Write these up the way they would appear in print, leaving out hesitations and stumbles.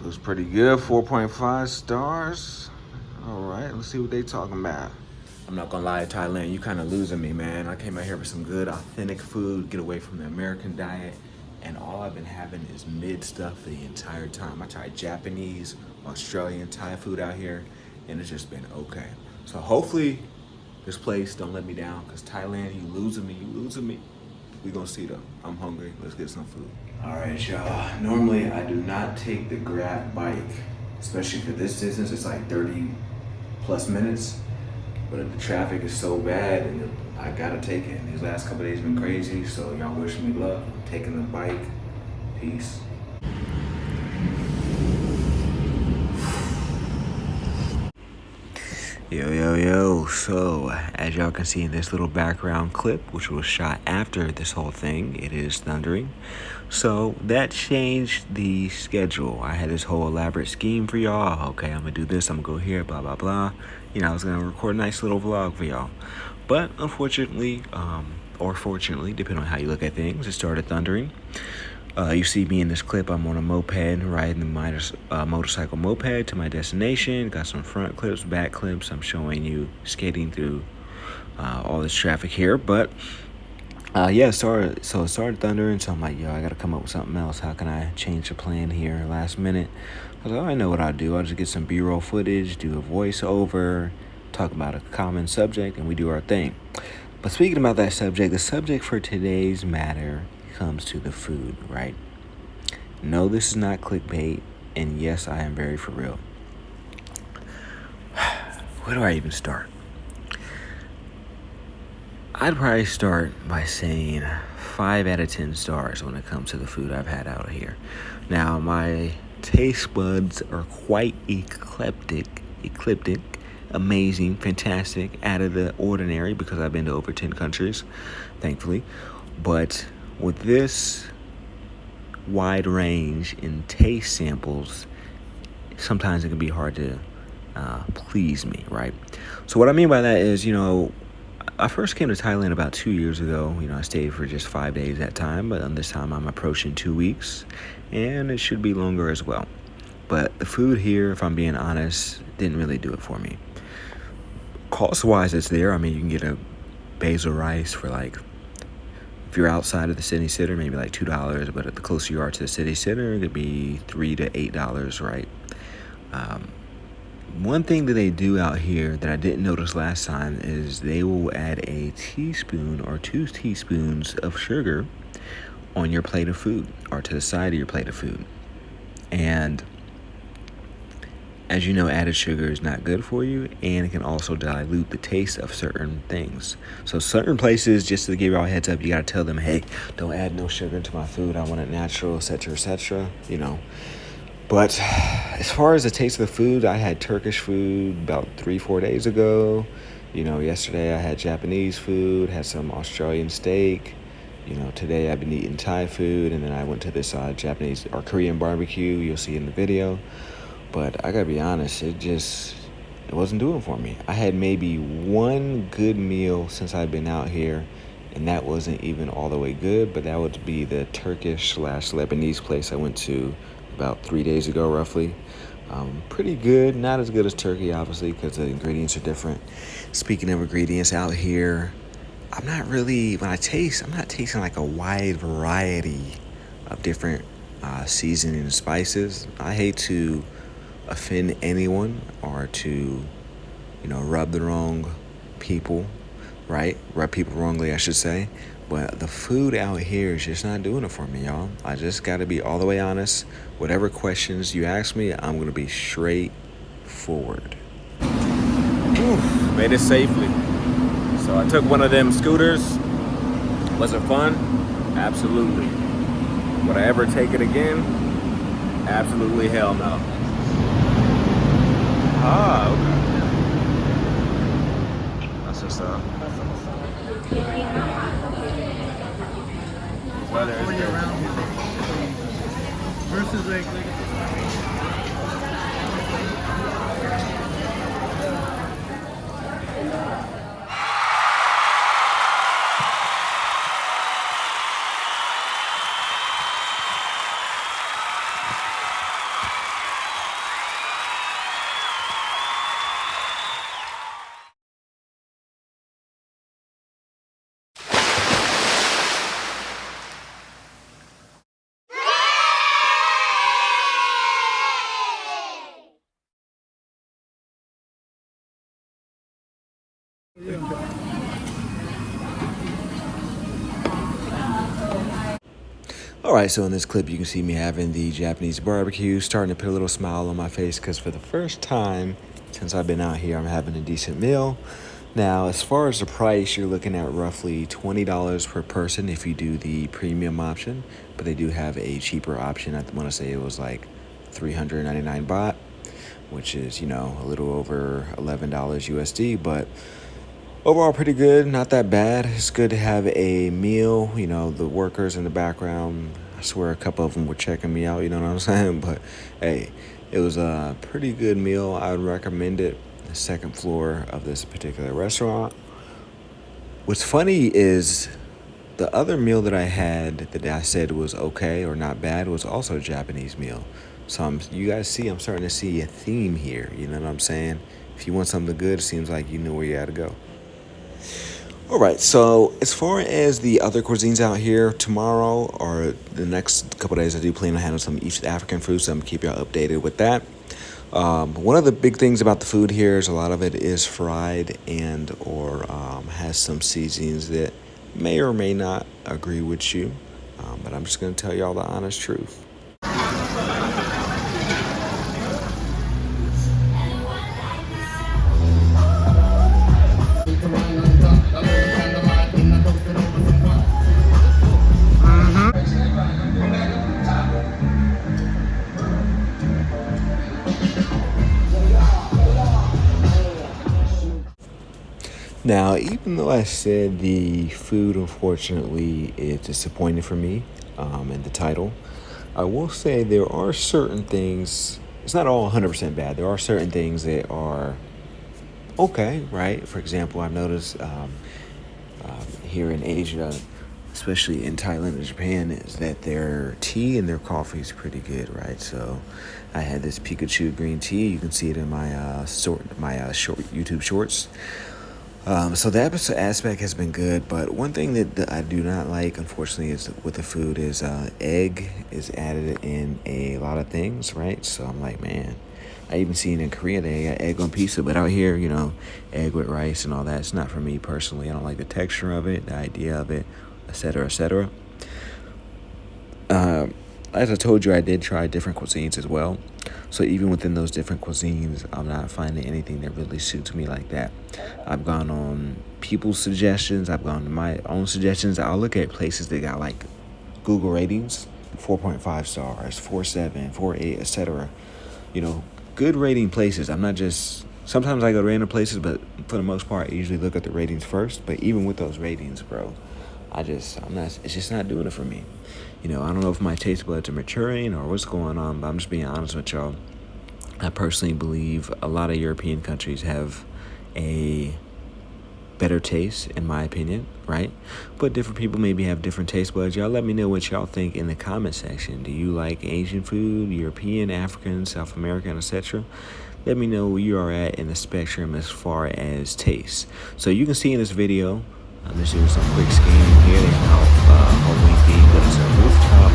Looks pretty good, 4.5 stars. All right, let's see what they talking about. I'm not gonna lie, Thailand, you kind of losing me, man. I came out here for some good, authentic food, get away from the American diet, and all I've been having is mid stuff the entire time. I tried Japanese, Australian, Thai food out here, and it's just been okay. So hopefully this place don't let me down, because Thailand, you losing me, you losing me. We gonna see though. I'm hungry. Let's get some food. All right, y'all. Normally, I do not take the Grab bike, especially for this distance. It's like 30 plus minutes. But if the traffic is so bad, I gotta take it. These last couple days been crazy, so y'all wish me luck. I'm taking the bike. Peace. Yo. So, as y'all can see in this little background clip, which was shot after this whole thing, it is thundering. So, that changed the schedule. I had this whole elaborate scheme for y'all. Okay, I'm gonna do this, I'm gonna go here, blah, blah, blah. You know, I was gonna record a nice little vlog for y'all. But, unfortunately, or fortunately, depending on how you look at things, it started thundering. You see me in this clip, I'm on a moped, riding the motorcycle moped to my destination. Got some front clips, back clips. I'm showing you skating through all this traffic here. But it started thundering, so I'm like, yo, I gotta come up with something else. How can I change the plan here last minute? I was like, oh, I know what I'll do. I'll just get some B-roll footage, do a voiceover, talk about a common subject, and we do our thing. But speaking about that subject, the subject for today's matter comes to the food, right? No, this is not clickbait, and yes, I am very for real. Where do I even start? I'd probably start by saying 5 out of 10 stars when it comes to the food I've had out here. Now, my taste buds are quite eclectic, amazing, fantastic, out of the ordinary, because I've been to over 10 countries, thankfully. But with this wide range in taste samples, sometimes it can be hard to please me, right? So what I mean by that is, I first came to Thailand about 2 years ago. I stayed for just 5 days that time, but on this time I'm approaching 2 weeks, and it should be longer as well. But the food here, if I'm being honest, didn't really do it for me. Cost-wise, it's there. I mean, you can get a basil rice for if you're outside of the city center, maybe like $2, but the closer you are to the city center, it could be $3 to $8, right? One thing that they do out here that I didn't notice last time is they will add a teaspoon or 2 teaspoons of sugar on your plate of food, or to the side of your plate of food. And as you know, added sugar is not good for you, and it can also dilute the taste of certain things. So certain places, just to give y'all a heads up, you gotta tell them, hey, don't add no sugar into my food. I want it natural, etc., But as far as the taste of the food, I had Turkish food about 3-4 days ago. Yesterday I had Japanese food, had some Australian steak. Today I've been eating Thai food, and then I went to this Japanese or Korean barbecue you'll see in the video. But I gotta be honest, it wasn't doing for me. I had maybe one good meal since I've been out here, and that wasn't even all the way good, but that would be the Turkish/Lebanese place I went to about 3 days ago, roughly. Pretty good, not as good as Turkey, obviously, because the ingredients are different. Speaking of ingredients out here, I'm not tasting like a wide variety of different seasoning and spices. I hate to offend anyone or to, rub the wrong people, right? Rub people wrongly, I should say. But the food out here is just not doing it for me, y'all. I just got to be all the way honest. Whatever questions you ask me, I'm going to be straightforward. Made it safely. So I took one of them scooters. Was it fun? Absolutely. Would I ever take it again? Absolutely hell no. Okay. That's what's up. Weather is good. Versus All right, so in this clip, you can see me having the Japanese barbecue, starting to put a little smile on my face because for the first time since I've been out here, I'm having a decent meal. Now, as far as the price, you're looking at roughly $20 per person if you do the premium option, but they do have a cheaper option. I want to say it was like 399 baht, which is, a little over $11 USD, but overall, pretty good. Not that bad. It's good to have a meal. The workers in the background, I swear a couple of them were checking me out. You know what I'm saying? But hey, it was a pretty good meal. I would recommend it. The second floor of this particular restaurant. What's funny is the other meal that I had that I said was okay or not bad was also a Japanese meal. So you guys see, I'm starting to see a theme here. You know what I'm saying? If you want something good, it seems like you know where you got to go. All right, so as far as the other cuisines out here, tomorrow or the next couple of days, I do plan on having some East African food, so I'm going to keep y'all updated with that. One of the big things about the food here is a lot of it is fried and or has some seasonings that may or may not agree with you, but I'm just going to tell y'all the honest truth. Now, even though I said the food, unfortunately, is disappointing for me in the title, I will say there are certain things, it's not all 100% bad. There are certain things that are okay, right? For example, I've noticed here in Asia, especially in Thailand and Japan, is that their tea and their coffee is pretty good, right? So I had this Pikachu green tea. You can see it in my short YouTube shorts. So that aspect has been good, but one thing that I do not like, unfortunately, is with the food is egg is added in a lot of things, right? So I'm like, man, I even seen in Korea they got egg on pizza, but out here, egg with rice and all that, it's not for me personally. I don't like the texture of it, the idea of it, et cetera, et cetera. As I told you, I did try different cuisines as well. So even within those different cuisines, I'm not finding anything that really suits me like that. I've gone on people's suggestions. I've gone to my own suggestions. I'll look at places that got like Google ratings, 4.5 stars, 4.7, 4.8, etc. Good rating places. I'm not just, sometimes I go to random places, but for the most part, I usually look at the ratings first. But even with those ratings, bro, it's just not doing it for me. I don't know if my taste buds are maturing or what's going on, but I'm just being honest with y'all. I personally believe a lot of European countries have a better taste, in my opinion, right? But different people maybe have different taste buds. Y'all let me know what y'all think in the comment section. Do you like Asian food, European, African, South American, etc.? Let me know where you are at in the spectrum as far as taste. So you can see in this video, I'm just doing some quick scanning here. They have Halloween theme, but it's a rooftop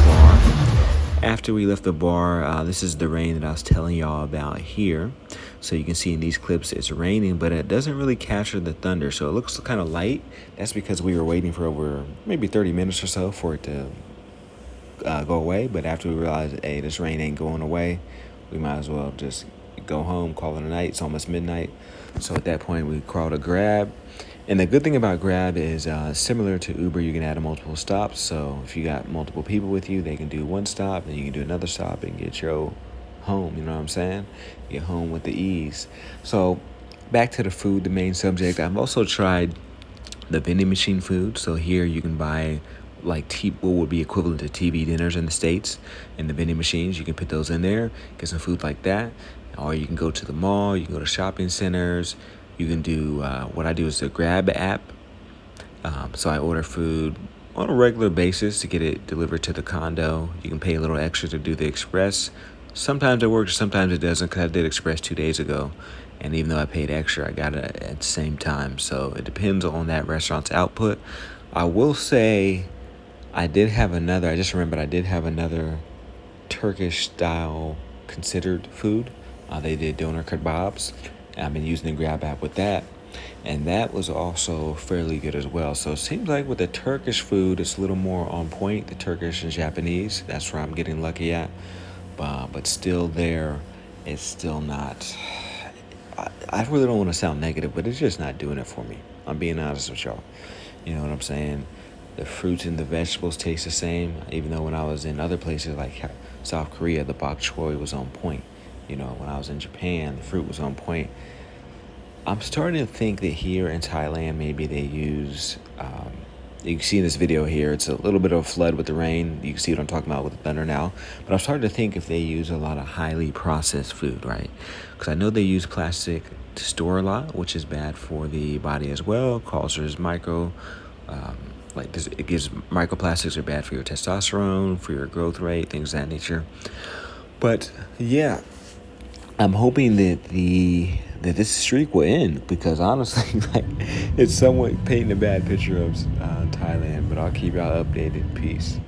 bar. After we left the bar, this is the rain that I was telling y'all about here. So you can see in these clips it's raining, but it doesn't really capture the thunder. So it looks kind of light. That's because we were waiting for over maybe 30 minutes or so for it to go away. But after we realized, hey, this rain ain't going away, we might as well just go home, call it a night. It's almost midnight. So at that point, we crawled a Grab. And the good thing about Grab is similar to Uber, you can add multiple stops. So if you got multiple people with you, they can do one stop, then you can do another stop and get your home. You know what I'm saying? Get home with the ease. So back to the food, the main subject. I've also tried the vending machine food. So here you can buy like what would be equivalent to TV dinners in the States, and the vending machines. You can put those in there, get some food like that. Or you can go to the mall, you can go to shopping centers. You can do, what I do is the Grab app. So I order food on a regular basis to get it delivered to the condo. You can pay a little extra to do the express. Sometimes it works, sometimes it doesn't, because I did express 2 days ago. And even though I paid extra, I got it at the same time. So it depends on that restaurant's output. I will say I just remembered I did have another Turkish style considered food. They did doner kebabs. I've been using the Grab app with that. and that was also fairly good as well. So it seems like with the Turkish food, it's a little more on point. The Turkish and Japanese, that's where I'm getting lucky at. But still, there, it's still not. I really don't want to sound negative, but it's just not doing it for me. I'm being honest with y'all. You know what I'm saying? The fruits and the vegetables taste the same, even though when I was in other places like South Korea, the bok choy was on point. You know, when I was in Japan, the fruit was on point. I'm starting to think that here in Thailand, maybe they use. You can see in this video here, it's a little bit of a flood with the rain. You can see what I'm talking about with the thunder now. But I'm starting to think if they use a lot of highly processed food, right? Because I know they use plastic to store a lot, which is bad for the body as well. Causes um, it gives microplastics are bad for your testosterone, for your growth rate, things of that nature. But yeah, I'm hoping that this streak will end because honestly, like it's somewhat painting a bad picture of Thailand. But I'll keep y'all updated. Peace.